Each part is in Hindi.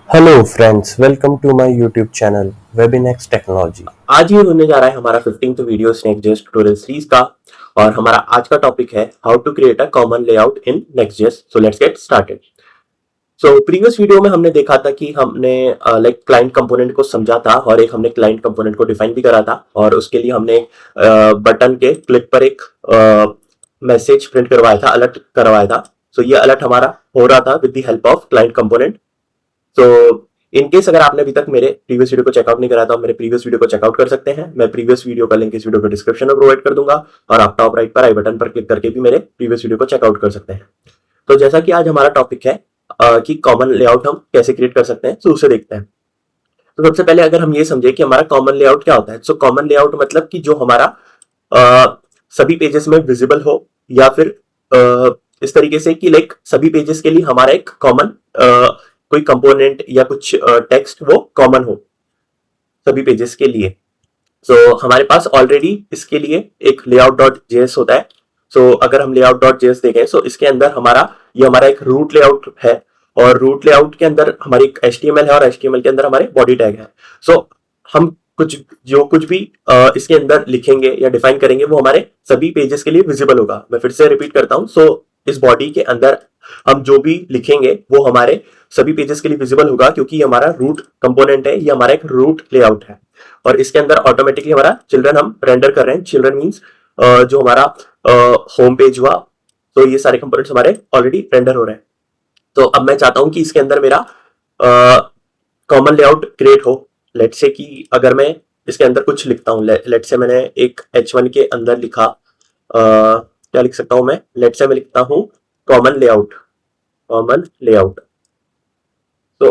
Hello friends, welcome to my YouTube channel Webinex technology. आज ये होने जा रहा है हमारा 15th वीडियो नेक्स्ट.जेएस ट्यूटोरियल सीरीज का। और हमारा आज का टॉपिक है how to create a common layout in Next JS. So let's get started. So previous video में हमने देखा था कि हमने क्लाइंट कंपोनेंट को समझा था और एक हमने क्लाइंट कंपोनेंट को डिफाइन भी करा था, और उसके लिए हमने बटन के क्लिक पर एक मैसेज प्रिंट करवाया था, अलर्ट करवाया था। सो ये अलर्ट हमारा हो रहा था with the help of client component. तो इन केस अगर आपने अभी तक मेरे प्रीवियस वीडियो को चेकआउट नहीं करा तो आप मेरे प्रीवियस वीडियो को चेकआउट कर सकते हैं। मैं प्रीवियस वीडियो का लिंक इस वीडियो को डिस्क्रिप्शन में प्रोवाइड कर दूंगा, और आप टॉप राइट पर आई बटन पर क्लिक करके भी मेरे प्रीवियस वीडियो को चेकआउट कर सकते हैं। तो जैसा कि आज हमारा टॉपिक है कि कॉमन लेआउट हम कैसे क्रिएट कर सकते हैं, तो उसे देखते हैं। तो सबसे पहले अगर हम ये समझे कि हमारा कॉमन लेआउट क्या होता है, तो कॉमन लेआउट मतलब कि जो हमारा सभी पेजेस में विजिबल हो, या फिर इस तरीके से कि सभी पेजेस के लिए हमारा एक कॉमन कोई कंपोनेंट या कुछ टेक्स्ट वो कॉमन हो सभी पेजेस के लिए। हमारे पास ऑलरेडी इसके लिए एक layout.js होता है। अगर हम layout.js देखें, इसके अंदर ये हमारा एक रूट लेआउट है, और रूट लेआउट के अंदर हमारी एक HTML है, और HTML के अंदर हमारे बॉडी टैग है। हम कुछ भी इसके अंदर लिखेंगे या डिफाइन करेंगे वो हमारे सभी पेजेस के लिए विजिबल होगा। मैं फिर से रिपीट करता हूं। इस बॉडी के अंदर हम जो भी लिखेंगे वो हमारे सभी पेजेस के लिए विजिबल होगा, क्योंकि ये हमारा रूट कंपोनेंट है, ये हमारा एक रूट लेआउट है। और इसके अंदर ऑटोमेटिकली हमारा चिल्ड्रन हम रेंडर कर रहे हैं। चिल्ड्रन मींस जो हमारा होम पेज हुआ, तो ये सारे कंपोनेंट्स हमारे ऑलरेडी रेंडर हो रहे हैं। तो अब मैं चाहता हूं कि इसके अंदर मेरा कॉमन लेआउट क्रिएट हो। लेट्स से कि अगर मैं इसके अंदर कुछ लिखता हूं, लेट्स से मैंने एक H1 के अंदर लिखा, क्या लिख सकता हूं मैं, लेट्स से मैं लिखता हूं कॉमन लेआउट। तो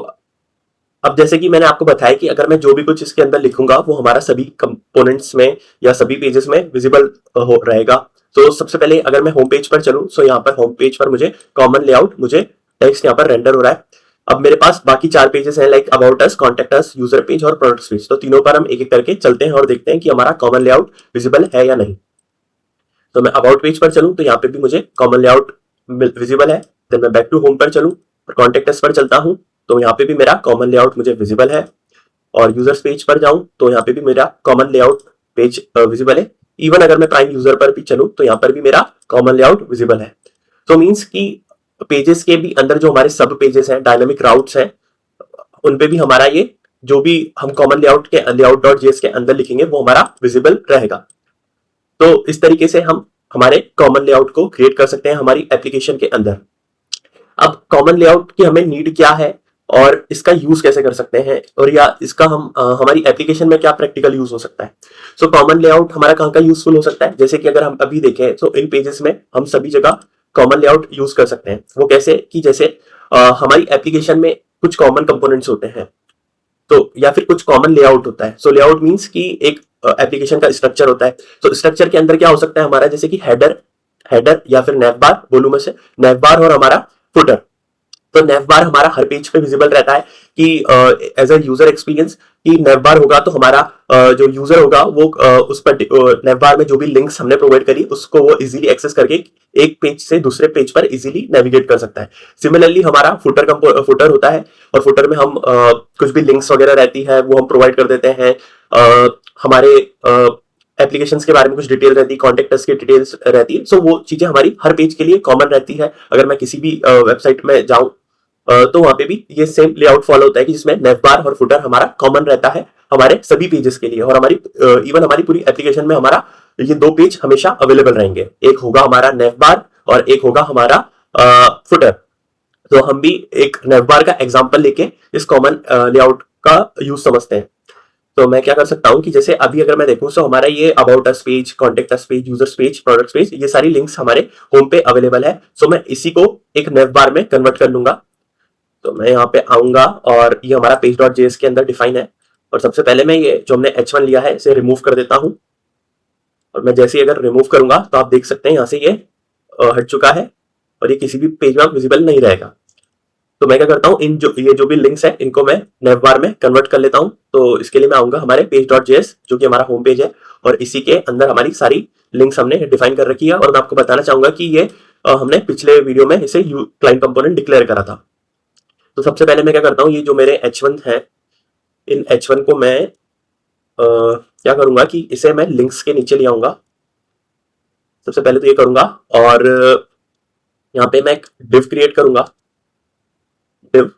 अब जैसे कि मैंने आपको बताया कि अगर मैं जो भी कुछ इसके अंदर लिखूंगा वो हमारा सभी कंपोनेंट्स में या सभी पेजेस में विजिबल हो रहेगा। तो सबसे पहले अगर मैं होम पेज पर चलूं, यहाँ पर होम पेज पर मुझे कॉमन लेआउट, मुझे टेक्स्ट यहाँ पर रेंडर हो रहा है। अब मेरे पास बाकी 4 पेजेस हैं, like about us, contact us, user page और प्रोडक्ट्स पेज। तो तीनों पर हम एक एक करके चलते हैं और देखते हैं कि हमारा कॉमन लेआउट विजिबल है या नहीं। तो मैं अबाउट पेज पर चलूं तो यहाँ पे भी मुझे कॉमन लेआउट विजिबल है। देन मैं बैक टू होम पर चलूं और कॉन्टेक्ट अस पर चलता हूं, तो यहाँ पे भी मेरा कॉमन लेआउट मुझे विजिबल है। और यूजर्स पेज पर जाऊं तो यहाँ पे भी मेरा कॉमन लेआउट पेज विजिबल है। इवन अगर मैं प्राइम यूजर पर भी चलूं तो यहाँ पर भी मेरा कॉमन लेआउट विजिबल है। तो मीन्स कि पेजेस के भी अंदर जो हमारे सब पेजेस हैं, डायनामिक राउट्स हैं, उन पे भी हमारा ये जो भी हम कॉमन लेआउट के layout.js के अंदर लिखेंगे वो हमारा विजिबल रहेगा। तो इस तरीके से हम हमारे कॉमन लेआउट को क्रिएट कर सकते हैं हमारी एप्लीकेशन के अंदर। अब कॉमन लेआउट की हमें नीड क्या है और इसका यूज कैसे कर सकते हैं, और या इसका हम हमारी एप्लीकेशन में क्या प्रैक्टिकल यूज हो सकता है। कॉमन लेआउट हमारा कहाँ का यूजफुल हो सकता है, जैसे कि अगर हम अभी देखें इन पेजेस में हम सभी जगह कॉमन लेआउट यूज कर सकते हैं। वो कैसे कि जैसे हमारी एप्लीकेशन में कुछ कॉमन कंपोनेंट्स होते हैं, तो या फिर कुछ कॉमन लेआउट होता है। लेआउट मींस कि एक एप्लीकेशन का स्ट्रक्चर होता है। स्ट्रक्चर के अंदर क्या हो सकता है हमारा, जैसे कि हेडर या फिर नैव बार, बोलूं मैं से नैव बार, और हमारा फुटर। तो नैव बार हमारा हर पेज पे विजिबल रहता है कि एज अ यूजर एक्सपीरियंस कि नैव बार होगा तो हमारा जो यूजर होगा वो उस पर नैव बार में जो भी लिंक्स हमने प्रोवाइड करी उसको वो इजीली एक्सेस करके एक पेज से दूसरे पेज पर इजीली नेविगेट कर सकता है। सिमिलरली हमारा फुटर होता है, और फुटर में हम कुछ भी लिंक्स वगैरह रहती है वो हम प्रोवाइड कर देते हैं। हमारे एप्लीकेशंस के बारे में कुछ डिटेल रहती है, कॉन्टेक्ट अस की डिटेल्स रहती है। वो चीजें हमारी हर पेज के लिए कॉमन रहती है। अगर मैं किसी भी वेबसाइट में जाऊं तो वहां पे भी ये सेम लेआउट फॉलो होता है कि जिसमें नेव बार और फुटर हमारा कॉमन रहता है हमारे सभी पेजेस के लिए। और हमारी इवन हमारी पूरी एप्लीकेशन में हमारा ये 2 पेज हमेशा अवेलेबल रहेंगे, एक होगा हमारा नेव बार और एक होगा हमारा फुटर। तो हम भी एक नेव बार का एग्जांपल लेके इस कॉमन लेआउट का यूज समझते हैं। तो मैं क्या कर सकता हूं कि जैसे अभी अगर मैं देखूं, हमारा ये about us page, contact us page, users page, products page, ये सारी लिंक्स हमारे होम पे अवेलेबल है। मैं इसी को एक नेव बार में कन्वर्ट कर लूंगा। तो मैं यहाँ पे आऊंगा और ये हमारा page.js के अंदर डिफाइन है। और सबसे पहले मैं ये जो हमने H1 लिया है इसे रिमूव कर देता हूं, और मैं जैसे ही अगर रिमूव करूंगा तो आप देख सकते हैं यहाँ से ये हट चुका है और ये किसी भी पेज में विजिबल नहीं रहेगा। तो मैं क्या करता हूँ, ये जो भी लिंक्स है इनको मैं नेव बार में कन्वर्ट कर लेता हूँ। तो इसके लिए मैं आऊंगा हमारे page.js जो कि हमारा होम पेज है, और इसी के अंदर हमारी सारी लिंक्स हमने डिफाइन कर रखी है। और मैं आपको बताना चाहूंगा कि ये हमने पिछले वीडियो में इसे क्लाइंट कंपोनेंट डिक्लेयर करा था। तो सबसे पहले मैं क्या करता हूँ, ये जो मेरे H1 है, इन H1 को मैं क्या करूंगा कि इसे मैं लिंक्स के नीचे ले आऊंगा। सबसे पहले तो ये करूंगा, और यहाँ पे मैं एक डिव क्रिएट करूंगा, डिव,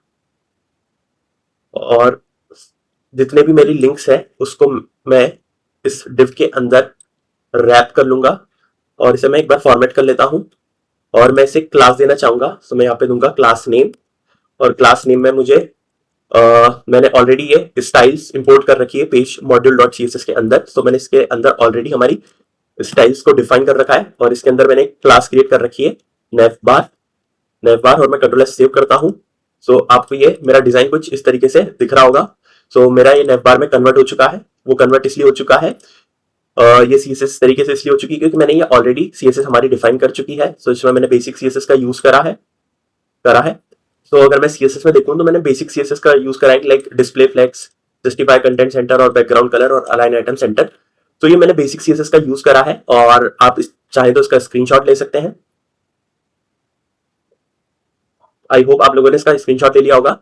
और जितने भी मेरी लिंक्स है उसको मैं इस डिव के अंदर रैप कर लूंगा, और इसे मैं एक बार फॉर्मेट कर लेता हूं। और मैं इसे क्लास देना चाहूंगा, तो मैं यहाँ पे दूंगा क्लास नेम, और क्लास नेम में मुझे मैंने ऑलरेडी ये स्टाइल्स इंपोर्ट कर रखी है पेज मॉड्यूल डॉट सीएसएस के अंदर, तो मैंने इसके अंदर ऑलरेडी हमारी स्टाइल्स को डिफाइन कर रखा है, और इसके अंदर मैंने एक क्लास क्रिएट कर रखी है नेव बार, और मैं कंट्रोल एस सेव करता हूं। सो आपको ये मेरा डिजाइन कुछ इस तरीके से दिख रहा होगा। सो मेरा ये नेव बार में कन्वर्ट हो चुका है। वो कन्वर्ट इसलिए हो चुका है, ये सीएसएस तरीके से इसलिए हो चुकी है क्योंकि मैंने ये ऑलरेडी सीएसएस हमारी डिफाइन कर चुकी है। सो इसमें मैंने बेसिक सीएसएस का यूज करा है। तो अगर मैं सीएसएस में देखूं तो मैंने बेसिक सीएसएस का यूज करा है, like display flex, justify content centre, और बैकग्राउंड कलर, और अलाइन आइटम सेंटर। तो ये मैंने बेसिक सीएसएस का यूज करा है, और आप चाहे तो इसका स्क्रीनशॉट ले सकते हैं। आई होप आप लोगों ने इसका स्क्रीनशॉट ले लिया होगा।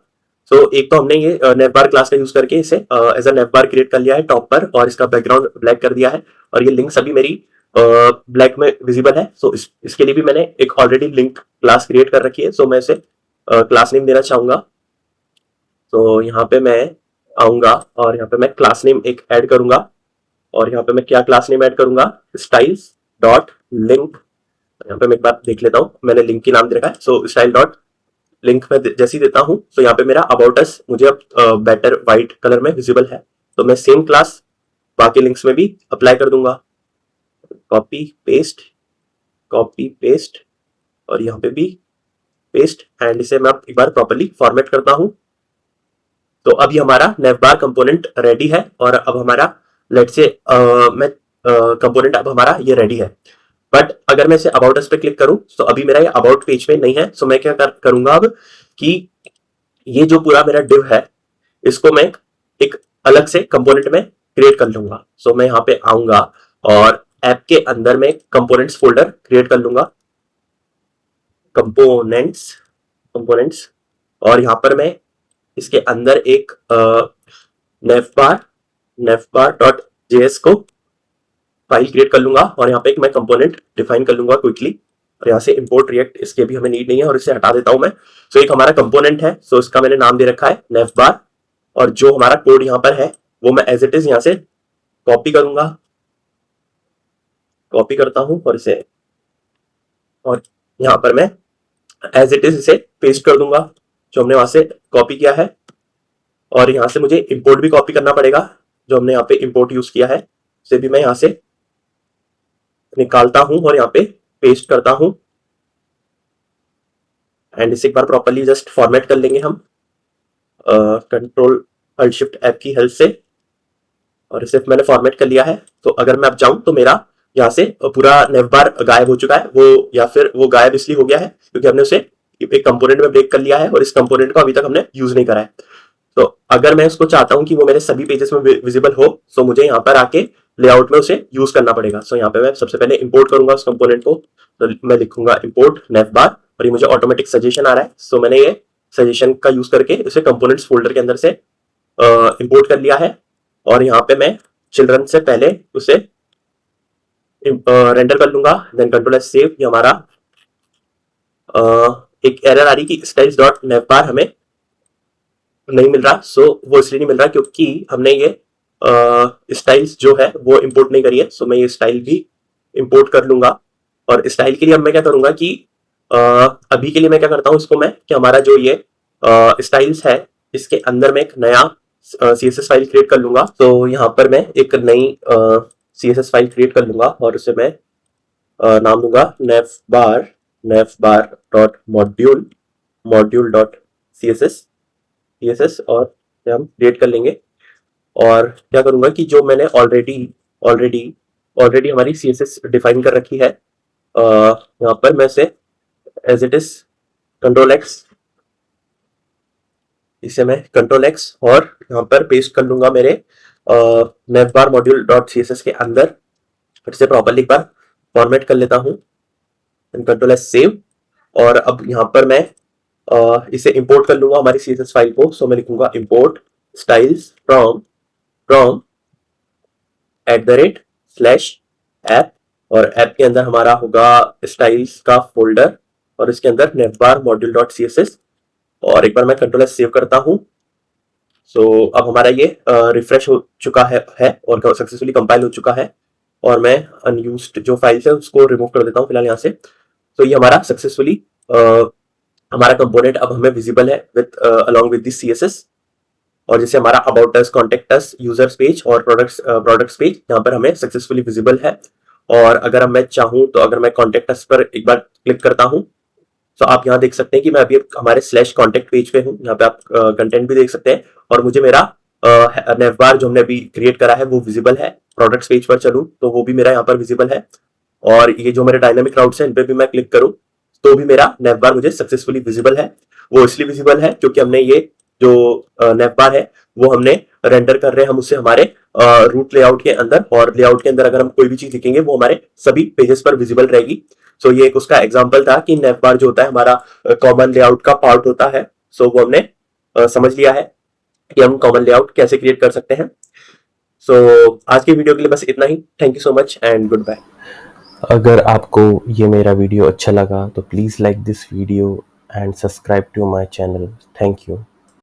सो एक तो हमने ये नेवबार क्लास का यूज करके इसे एज अ नेवबार क्रिएट कर लिया है टॉप पर, और इसका बैकग्राउंड ब्लैक कर दिया है, और ये लिंक सभी मेरी ब्लैक में विजिबल है। सो इसके लिए भी मैंने एक ऑलरेडी लिंक क्लास क्रिएट कर रखी है। सो मैं इसे क्लास नेम देना चाहूंगा। तो यहाँ पे मैं आऊंगा, और यहाँ पे मैं क्लास नेम एक ऐड करूंगा, और यहाँ पे मैं क्या क्लास नेम ऐड करूंगा, स्टाइल्स डॉट लिंक। यहाँ पे मैं एक बार देख लेता हूँ, मैंने लिंक की नाम दे रखा है। सो स्टाइल डॉट लिंक में जैसे ही देता हूं, तो यहाँ पे मेरा अबाउट अस मुझे अब बेटर व्हाइट कलर में विजिबल है। तो मैं सेम क्लास बाकी लिंक्स में भी अप्लाई कर दूंगा। कॉपी पेस्ट, और यहाँ पे भी पेस्ट, एंड इसे मैं एक बार प्रॉपर्ली फॉर्मेट करता हूं। तो अब ये हमारा नेवबार कंपोनेंट रेडी है, और अब हमारा लेट से मैं कंपोनेंट अब हमारा ये रेडी है। बट अगर मैं इसे अबाउट अस पे क्लिक करूं तो अभी मेरा ये अबाउट पेज पे नहीं है। सो मैं क्या करूंगा अब कि ये जो पूरा मेरा डिव है इसको मैं एक अलग से कंपोनेंट में क्रिएट कर लूंगा। सो मैं यहाँ पे आऊंगा, और ऐप के अंदर में कंपोनेंट्स फोल्डर क्रिएट कर लूंगा, कंपोनेंट्स, और यहाँ पर मैं इसके अंदर एक नेवबार डॉट जेएस को फाइल क्रिएट कर लूंगा, और यहाँ पे एक मैं कंपोनेंट डिफाइन कर लूंगा क्विकली, और यहाँ से इंपोर्ट रिएक्ट, इसके भी हमें नीड नहीं है, और इसे हटा देता हूं मैं। सो एक हमारा कंपोनेंट है, सो इसका मैंने नाम दे रखा है नेवबार, और जो हमारा कोड यहाँ पर है वो मैं एज इट इज यहाँ से कॉपी करता हूं, और इसे, और यहाँ पर मैं एज इट इज इसे पेस्ट कर दूंगा जो हमने वहां से कॉपी किया है। और यहाँ से मुझे इंपोर्ट भी कॉपी करना पड़ेगा, जो हमने यहाँ पे इंपोर्ट यूज किया है उसे भी मैं यहाँ से निकालता हूं, और यहाँ पे पेस्ट करता हूं, एंड इसे एक बार प्रॉपर्ली जस्ट फॉर्मेट कर लेंगे हम कंट्रोल अल्ट शिफ्ट एफ की हेल्प से, और इसे मैंने फॉर्मेट कर लिया है। तो अगर मैं अब जाऊं तो मेरा यहाँ से पूरा नेवबार गायब हो चुका है, वो या फिर वो गायब इसलिए हो गया है क्योंकि हमने उसे एक कंपोनेंट में ब्रेक कर लिया है, और इस कंपोनेंट को अभी तक हमने यूज नहीं करा है। तो अगर मैं उसको चाहता हूं कि वो मेरे सभी पेजेस में विजिबल हो, तो मुझे यहाँ पर आके लेआउट में उसे यूज करना पड़ेगा। सो यहाँ पे मैं सबसे पहले इंपोर्ट करूंगा उस कंपोनेंट को, तो मैं लिखूंगा इंपोर्ट नेवबार, और ये मुझे ऑटोमेटिक सजेशन आ रहा है। सो मैंने ये सजेशन का यूज करके उसे कंपोनेंट्स फोल्डर के अंदर से इंपोर्ट कर लिया है, और यहाँ पे मैं चिल्ड्रन से पहले उसे रेंडर कर लूंगा, देन कंट्रोल एस सेव। ये हमारा एक एरर आ रही कि स्टाइल्स डॉट नेवबार हमें नहीं मिल रहा। सो वो इसलिए नहीं मिल रहा क्योंकि हमने ये स्टाइल्स जो है वो इंपोर्ट नहीं करी है। सो मैं ये स्टाइल भी इंपोर्ट कर लूंगा, और स्टाइल के लिए अब मैं क्या करूंगा कि अभी के लिए मैं क्या करता हूँ इसको मैं कि हमारा जो ये स्टाइल्स है इसके अंदर मैं एक नया CSS फाइल क्रिएट कर लूंगा। तो यहाँ पर मैं एक नई CSS फाइल क्रिएट कर लूंगा, और उसे मैं नाम दूंगा नेवबार डॉट मॉड्यूल डॉट CSS, और हम क्रिएट कर लेंगे। और क्या करूंगा कि जो मैंने ऑलरेडी हमारी CSS डिफाइन कर रखी है, यहाँ पर मैं इसे as it is control X, इसे मैं कंट्रोल एक्स और यहाँ पर पेस्ट कर लूंगा मेरे नेवबार मॉड्यूल डॉट CSS के अंदर। फिर से प्रॉपर्ली एक बार फॉर्मेट कर लेता हूँ, कंट्रोल एस सेव। और अब यहाँ पर मैं इसे इंपोर्ट कर लूंगा हमारी CSS फाइल को। सो मैं लिखूंगा इंपोर्ट स्टाइल्स फ्रॉम @/ऐप, और ऐप के अंदर हमारा होगा स्टाइल्स का फोल्डर, और इसके अंदर navbar module.css। और एक बार मैं Ctrl+S सेव करता हूं। सो अब हमारा ये रिफ्रेश हो चुका है और सक्सेसफुली कंपाइल हो चुका है। और मैं अनयूज्ड जो फाइल्स है उसको रिमूव कर देता हूं फिलहाल यहाँ से। तो ये हमारा सक्सेसफुली हमारा कंपोनेंट अब हमें विजिबल है with along with this CSS। और जैसे हमारा about us, contact us, users page और प्रोडक्ट्स पेज यहाँ पर हमें सक्सेसफुली विजिबल है। और अगर अब मैं चाहूँ तो अगर मैं कॉन्टेक्ट अस पर एक बार क्लिक करता हूँ तो आप यहाँ देख सकते हैं कि मैं अभी हमारे /contact पेज पे हूँ। यहाँ पे आप कंटेंट भी देख सकते हैं और मुझे मेरा navbar जो हमने अभी क्रिएट करा है वो विजिबल है। प्रोडक्ट्स पेज पर चलूँ तो वो भी मेरा यहाँ पर विजिबल है। और ये जो मेरे डायनामिक राउट्स हैं इन पे भी मैं क्लिक करूँ तो भी मेरा navbar मुझे सक्सेसफुली विजिबल है। वो इसलिए विजिबल है क्योंकि हमने ये जो navbar है वो हमने रेंडर कर रहे हैं हम उससे हमारे रूट लेआउट के अंदर, और लेआउट के अंदर अगर हम कोई भी चीज लिखेंगे वो हमारे सभी पेजेस पर विजिबल रहेगी। सो ये एक उसका एग्जांपल था कि navbar जो होता है हमारा कॉमन लेआउट का पार्ट होता है। सो वो हमने समझ लिया है कि हम कॉमन लेआउट कैसे क्रिएट कर सकते हैं। सो आज की वीडियो के लिए बस इतना ही। Thank you so much and good bye. अगर आपको ये मेरा वीडियो अच्छा लगा तो please like this video and subscribe to my channel. Thank you.